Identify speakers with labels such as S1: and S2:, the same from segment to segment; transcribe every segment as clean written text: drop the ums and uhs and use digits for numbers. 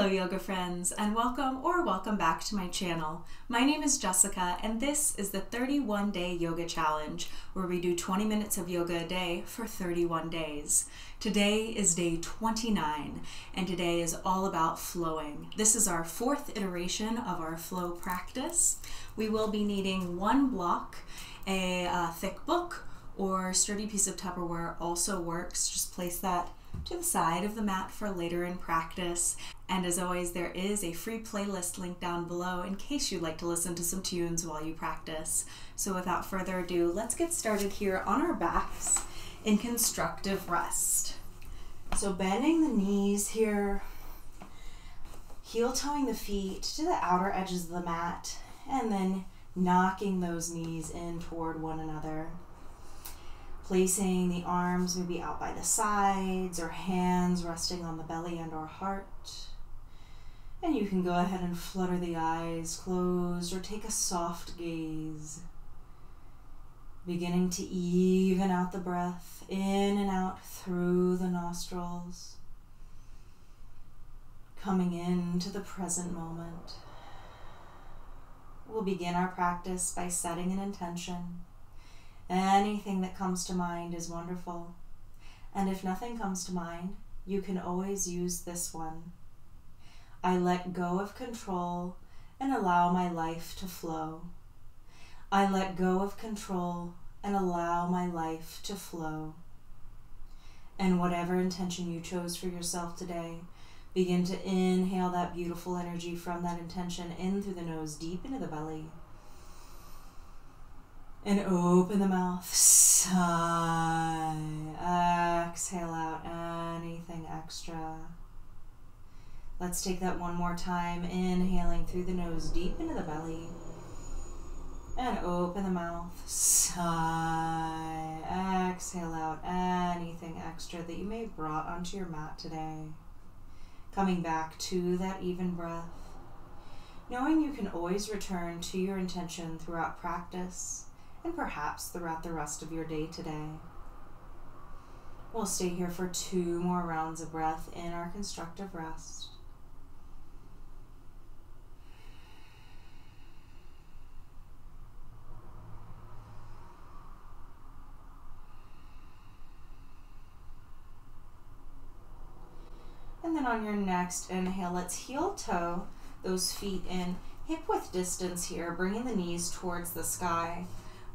S1: Hello yoga friends, and welcome back to my channel. My name is Jessica and this is the 31-day yoga challenge where we do 20 minutes of yoga a day for 31 days. Today is day 29 and today is all about flowing. This is our fourth iteration of our flow practice. We will be needing one block, a thick book or sturdy piece of Tupperware also works. Just place that to the side of the mat for later in practice. And as always, there is a free playlist link down below in case you'd like to listen to some tunes while you practice. So without further ado, let's get started here on our backs in constructive rest. So bending the knees here, heel toeing the feet to the outer edges of the mat, and then knocking those knees in toward one another. Placing the arms maybe out by the sides or hands resting on the belly and or heart. And you can go ahead and flutter the eyes closed or take a soft gaze. Beginning to even out the breath, in and out through the nostrils. Coming into the present moment. We'll begin our practice by setting an intention. Anything that comes to mind is wonderful. And if nothing comes to mind, you can always use this one. I let go of control and allow my life to flow. I let go of control and allow my life to flow. And whatever intention you chose for yourself today, begin to inhale that beautiful energy from that intention in through the nose, deep into the belly. And open the mouth, sigh, exhale out anything extra. Let's take that one more time, inhaling through the nose, deep into the belly. And open the mouth, sigh, exhale out anything extra that you may have brought onto your mat today. Coming back to that even breath, knowing you can always return to your intention throughout practice, and perhaps throughout the rest of your day today. We'll stay here for 2 more rounds of breath in our constructive rest. And then on your next inhale, let's heel toe those feet in hip width distance here, bringing the knees towards the sky.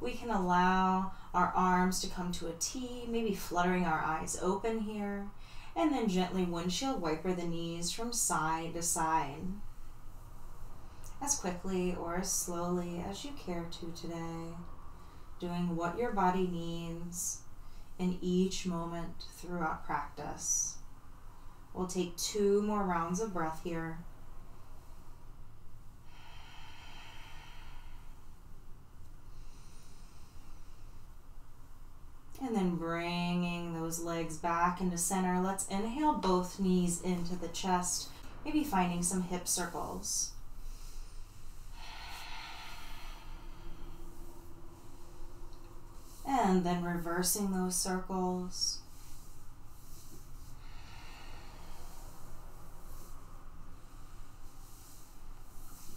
S1: We can allow our arms to come to a T, maybe fluttering our eyes open here, and then gently windshield wiper the knees from side to side. As quickly or as slowly as you care to today, doing what your body needs in each moment throughout practice. We'll take 2 more rounds of breath here. And then bringing those legs back into center. Let's inhale both knees into the chest, maybe finding some hip circles. And then reversing those circles.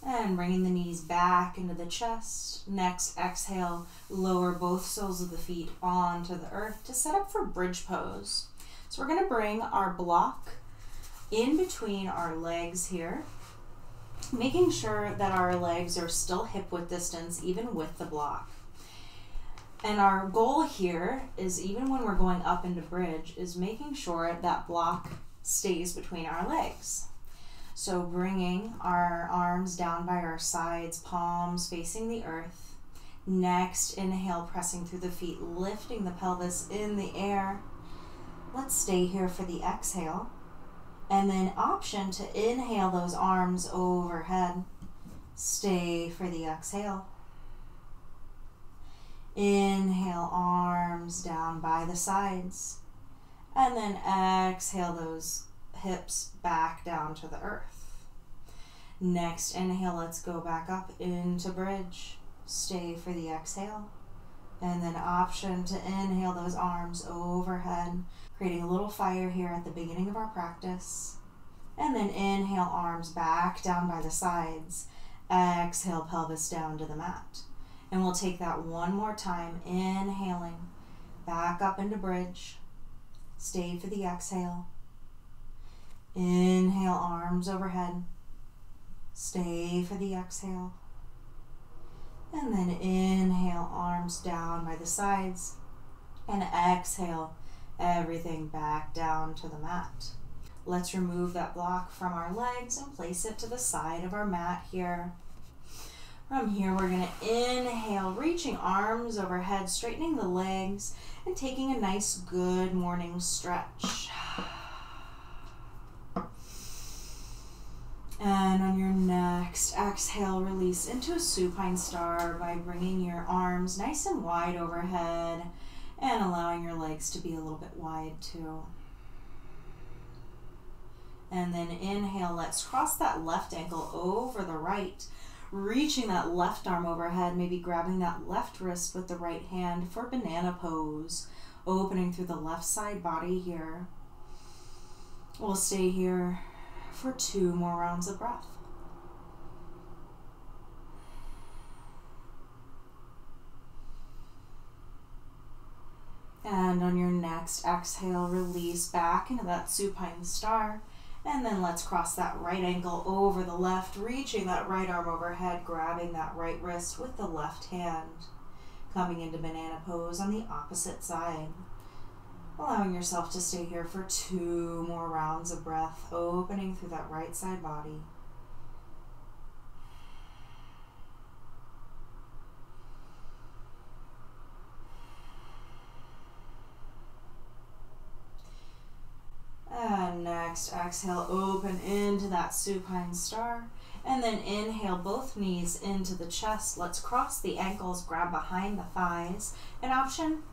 S1: And bringing the knees back into the chest. Next, exhale, lower both soles of the feet onto the earth to set up for bridge pose. So we're going to bring our block in between our legs here, making sure that our legs are still hip width distance even with the block. And our goal here is, even when we're going up into bridge, is making sure that block stays between our legs. So bringing our arms down by our sides, palms facing the earth. Next, inhale, pressing through the feet, lifting the pelvis in the air. Let's stay here for the exhale. And then option to inhale those arms overhead. Stay for the exhale. Inhale, arms down by the sides. And then exhale those hips back down to the earth. Next inhale, let's go back up into bridge. Stay for the exhale. And then option to inhale those arms overhead, creating a little fire here at the beginning of our practice. And then inhale, arms back down by the sides. Exhale, pelvis down to the mat. And we'll take that one more time, inhaling, back up into bridge. Stay for the exhale. Inhale, arms overhead. Stay for the exhale. And then inhale, arms down by the sides. And exhale, everything back down to the mat. Let's remove that block from our legs and place it to the side of our mat here. From here, we're going to inhale, reaching arms overhead, straightening the legs, and taking a nice good morning stretch. And on your next exhale, release into a supine star by bringing your arms nice and wide overhead and allowing your legs to be a little bit wide too. And then inhale, let's cross that left ankle over the right, reaching that left arm overhead, maybe grabbing that left wrist with the right hand for banana pose, opening through the left side body here. We'll stay here for 2 more rounds of breath. And on your next exhale, release back into that supine star. And then let's cross that right ankle over the left, reaching that right arm overhead, grabbing that right wrist with the left hand. Coming into banana pose on the opposite side. Allowing yourself to stay here for 2 more rounds of breath, opening through that right side body. And next, exhale, open into that supine star. And then inhale, both knees into the chest. Let's cross the ankles, grab behind the thighs. An option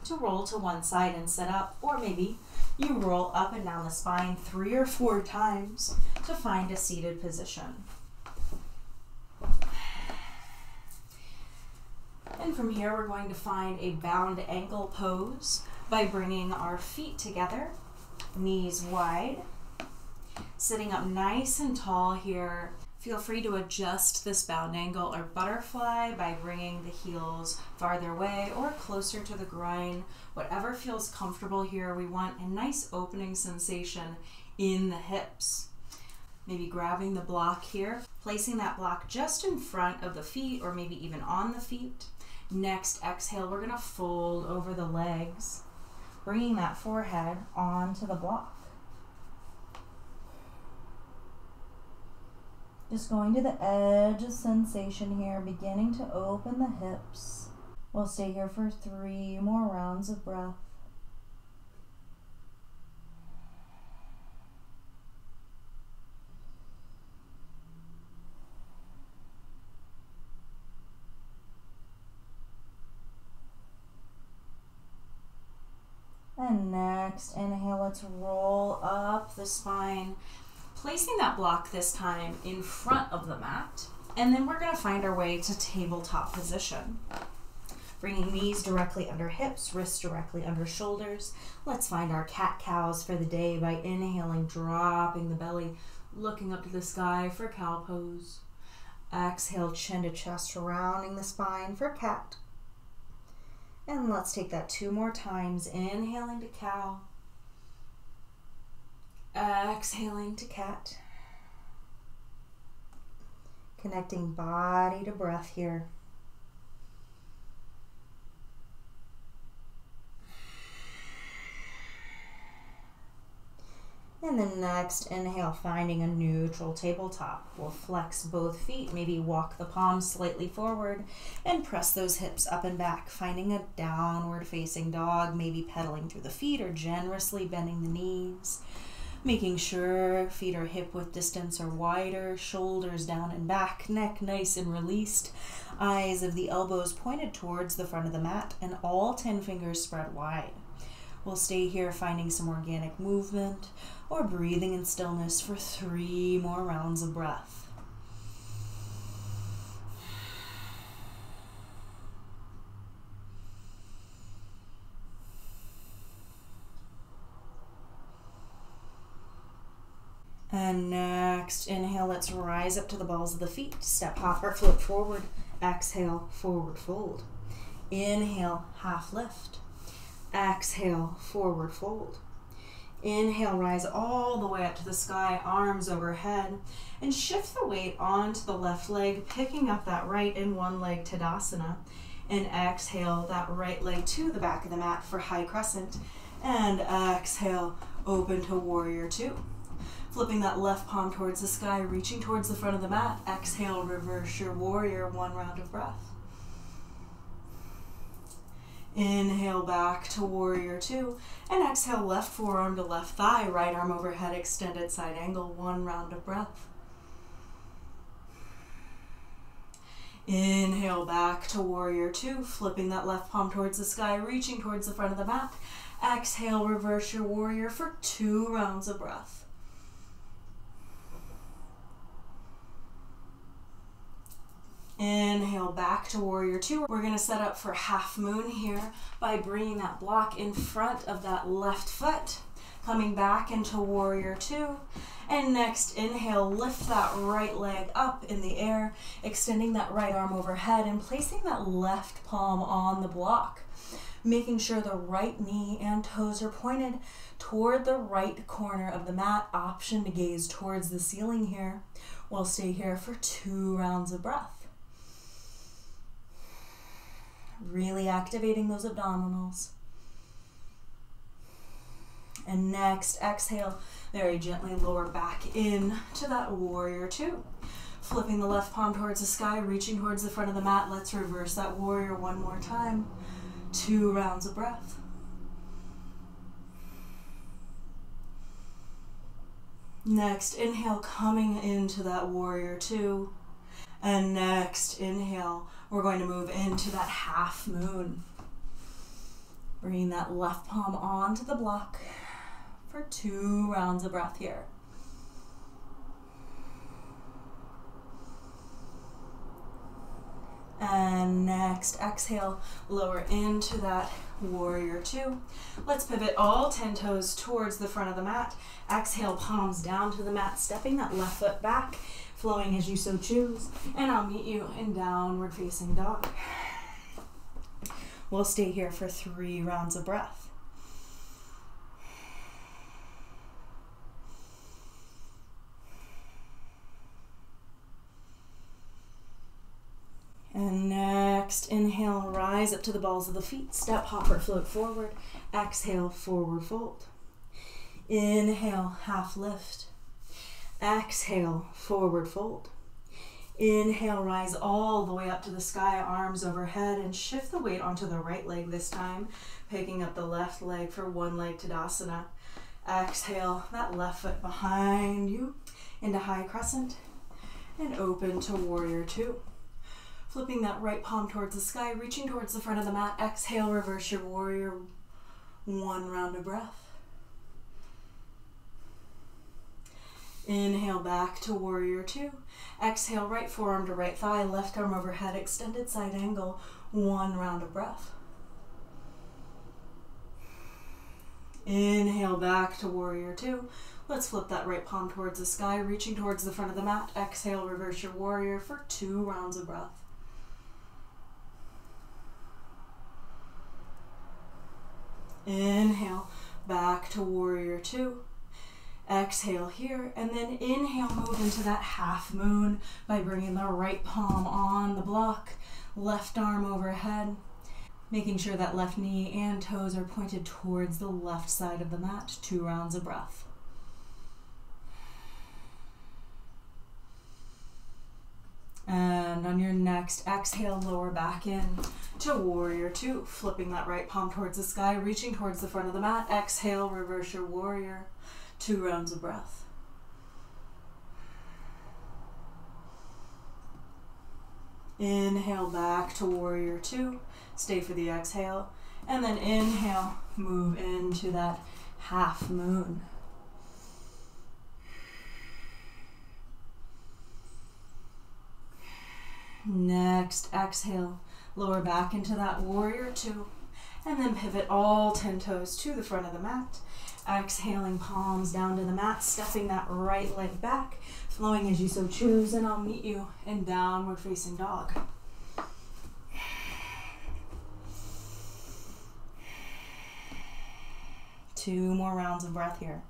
S1: to roll to one side and sit up, or maybe you roll up and down the spine 3 or 4 times to find a seated position. And from here, we're going to find a bound ankle pose by bringing our feet together, knees wide, sitting up nice and tall here. Feel free to adjust this bound angle or butterfly by bringing the heels farther away or closer to the groin. Whatever feels comfortable here. We want a nice opening sensation in the hips. Maybe grabbing the block here, placing that block just in front of the feet or maybe even on the feet. Next, exhale, we're going to fold over the legs, bringing that forehead onto the block. Just going to the edge of sensation here, beginning to open the hips. We'll stay here for 3 more rounds of breath. And next, inhale, let's roll up the spine, placing that block this time in front of the mat. And then we're going to find our way to tabletop position. Bringing knees directly under hips, wrists directly under shoulders. Let's find our cat-cows for the day by inhaling, dropping the belly, looking up to the sky for cow pose. Exhale, chin to chest, rounding the spine for cat. And let's take that 2 more times. Inhaling to cow. Exhaling to cat. Connecting body to breath here. And then next, inhale, finding a neutral tabletop. We'll flex both feet, maybe walk the palms slightly forward and press those hips up and back, finding a downward facing dog, maybe pedaling through the feet or generously bending the knees. Making sure feet are hip width distance or wider, shoulders down and back, neck nice and released, eyes of the elbows pointed towards the front of the mat, and all 10 fingers spread wide. We'll stay here finding some organic movement or breathing in stillness for 3 more rounds of breath. And next, inhale, let's rise up to the balls of the feet. Step, hop, or float forward. Exhale, forward fold. Inhale, half lift. Exhale, forward fold. Inhale, rise all the way up to the sky, arms overhead, and shift the weight onto the left leg, picking up that right in one leg Tadasana. And exhale, that right leg to the back of the mat for high crescent. And exhale, open to warrior two. Flipping that left palm towards the sky, reaching towards the front of the mat. Exhale, reverse your warrior, one round of breath. Inhale back to warrior two, and exhale, left forearm to left thigh, right arm overhead, extended side angle, one round of breath. Inhale back to warrior two, flipping that left palm towards the sky, reaching towards the front of the mat. Exhale, reverse your warrior for 2 rounds of breath. Inhale back to warrior two. We're going to set up for half moon here by bringing that block in front of that left foot, coming back into warrior two. And next, inhale, lift that right leg up in the air, extending that right arm overhead and placing that left palm on the block, making sure the right knee and toes are pointed toward the right corner of the mat. Option to gaze towards the ceiling here. We'll stay here for 2 rounds of breath. Really activating those abdominals. And next, exhale, very gently lower back in to that warrior two. Flipping the left palm towards the sky, reaching towards the front of the mat. Let's reverse that warrior one more time. 2 rounds of breath. Next, inhale, coming into that warrior two. And next, inhale, we're going to move into that half moon. Bringing that left palm onto the block for 2 rounds of breath here. And next, exhale, lower into that warrior two. Let's pivot all 10 toes towards the front of the mat. Exhale, palms down to the mat, stepping that left foot back, flowing as you so choose. And I'll meet you in downward facing dog. We'll stay here for 3 rounds of breath. And next, inhale, rise up to the balls of the feet. Step, hop, or float forward. Exhale, forward fold. Inhale, half lift. Exhale, forward fold. Inhale, rise all the way up to the sky, arms overhead, and shift the weight onto the right leg this time, picking up the left leg for one leg Tadasana. Exhale, that left foot behind you into high crescent, and open to warrior two. Flipping that right palm towards the sky, reaching towards the front of the mat. Exhale, reverse your warrior, 1 round of breath. Inhale back to warrior two. Exhale, right forearm to right thigh, left arm overhead, extended side angle, 1 round of breath. Inhale back to warrior two. Let's flip that right palm towards the sky, reaching towards the front of the mat. Exhale, reverse your warrior for 2 rounds of breath. Inhale back to warrior two. Exhale here, and then inhale, move into that half moon by bringing the right palm on the block, left arm overhead, making sure that left knee and toes are pointed towards the left side of the mat. 2 rounds of breath. And on your next exhale, lower back in to warrior two, flipping that right palm towards the sky, reaching towards the front of the mat. Exhale, reverse your warrior, 2 rounds of breath. Inhale back to warrior two, stay for the exhale, and then inhale, move into that half moon. Next, exhale, lower back into that warrior two. And then pivot all 10 toes to the front of the mat. Exhaling, palms down to the mat, stepping that right leg back, flowing as you so choose, and I'll meet you in downward facing dog. Two more rounds of breath here.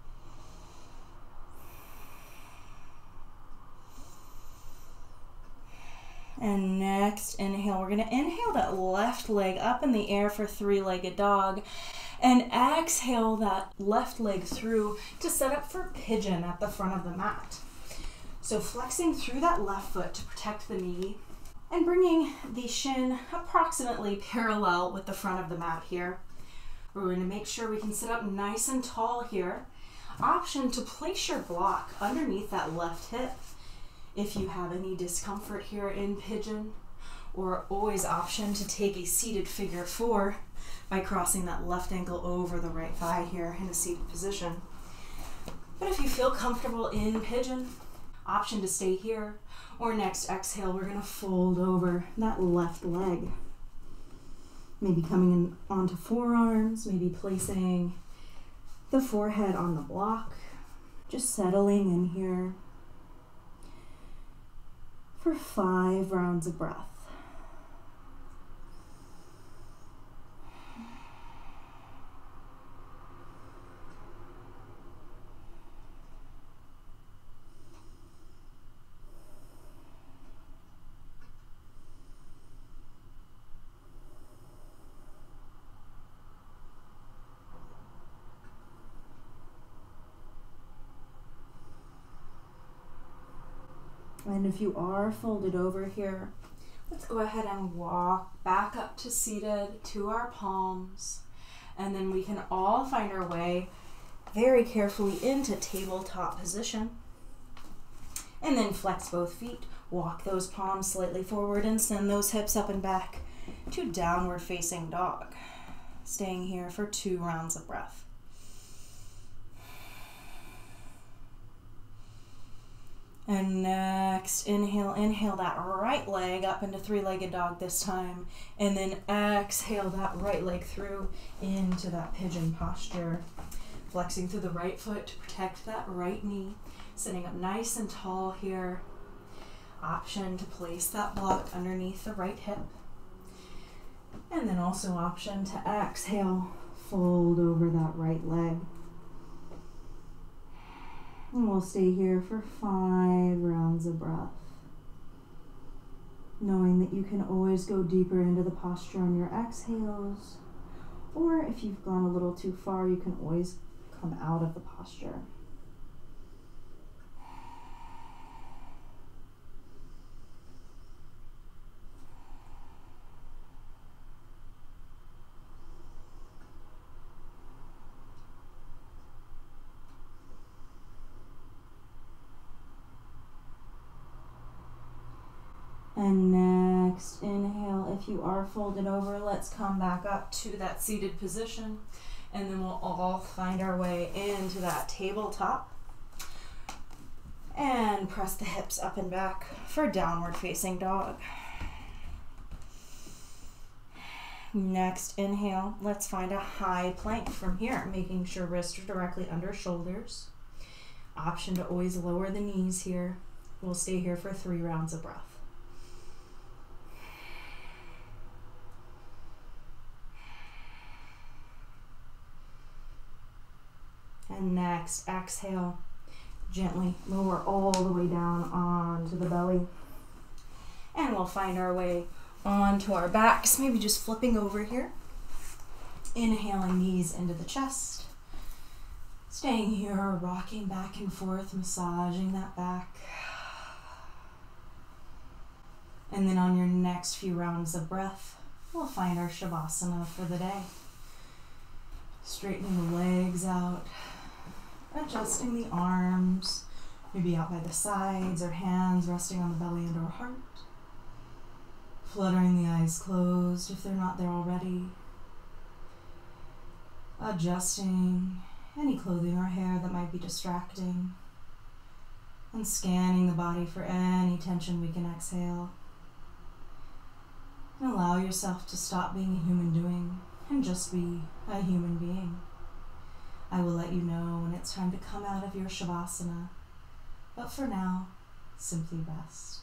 S1: And next inhale, we're going to inhale that left leg up in the air for three-legged dog. And exhale that left leg through to set up for pigeon at the front of the mat. So flexing through that left foot to protect the knee and bringing the shin approximately parallel with the front of the mat here. We're going to make sure we can sit up nice and tall here. Option to place your block underneath that left hip if you have any discomfort here in pigeon, or always option to take a seated figure four by crossing that left ankle over the right thigh here in a seated position. But if you feel comfortable in pigeon, option to stay here, or next exhale, we're going to fold over that left leg. Maybe coming in onto forearms, maybe placing the forehead on the block, just settling in here for 5 rounds of breath. And if you are folded over here, let's go ahead and walk back up to seated to our palms. And then we can all find our way very carefully into tabletop position. And then flex both feet, walk those palms slightly forward and send those hips up and back to downward facing dog. Staying here for 2 rounds of breath. And next, inhale that right leg up into three-legged dog this time. And then exhale that right leg through into that pigeon posture. Flexing through the right foot to protect that right knee. Sitting up nice and tall here. Option to place that block underneath the right hip. And then also option to exhale, fold over that right leg. And we'll stay here for 5 rounds of breath. Knowing that you can always go deeper into the posture on your exhales, or if you've gone a little too far, you can always come out of the posture. And next, inhale, if you are folded over, let's come back up to that seated position. And then we'll all find our way into that tabletop. And press the hips up and back for downward facing dog. Next, inhale, let's find a high plank from here, making sure wrists are directly under shoulders. Option to always lower the knees here. We'll stay here for 3 rounds of breath. And next, exhale, gently lower all the way down onto the belly. And we'll find our way onto our backs, maybe just flipping over here. Inhaling knees into the chest. Staying here, rocking back and forth, massaging that back. And then on your next few rounds of breath, we'll find our Shavasana for the day. Straightening the legs out. Adjusting the arms, maybe out by the sides or hands resting on the belly and or heart. Fluttering the eyes closed if they're not there already. Adjusting any clothing or hair that might be distracting. And scanning the body for any tension we can exhale. And allow yourself to stop being a human doing and just be a human being. I will let you know when it's time to come out of your Shavasana, but for now, simply rest.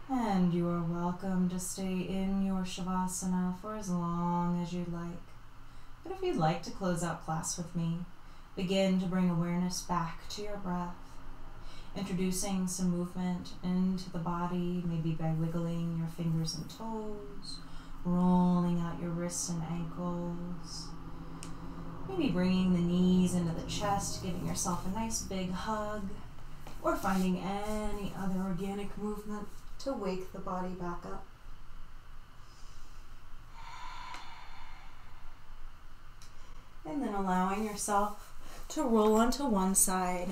S1: And you are welcome to stay in your Shavasana for as long as you'd like. But if you'd like to close out class with me, begin to bring awareness back to your breath, introducing some movement into the body, maybe by wiggling your fingers and toes, rolling out your wrists and ankles, maybe bringing the knees into the chest, giving yourself a nice big hug, or finding any other organic movement to wake the body back up. And then allowing yourself to roll onto one side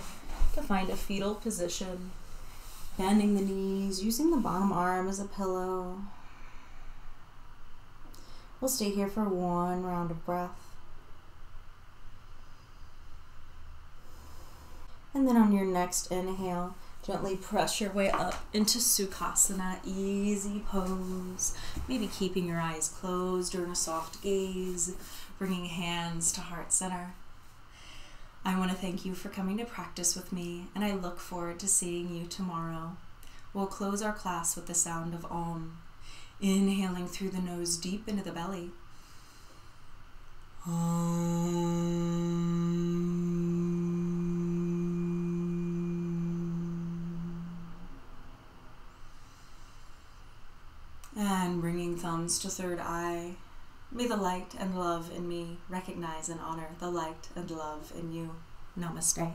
S1: to find a fetal position, bending the knees, using the bottom arm as a pillow. We'll stay here for one round of breath. And then on your next inhale, gently press your way up into Sukhasana, easy pose. Maybe keeping your eyes closed or in a soft gaze, bringing hands to heart center. I want to thank you for coming to practice with me, and I look forward to seeing you tomorrow. We'll close our class with the sound of Om, inhaling through the nose deep into the belly. And bringing thumbs to third eye. May the light and love in me recognize and honor the light and love in you. Namaste.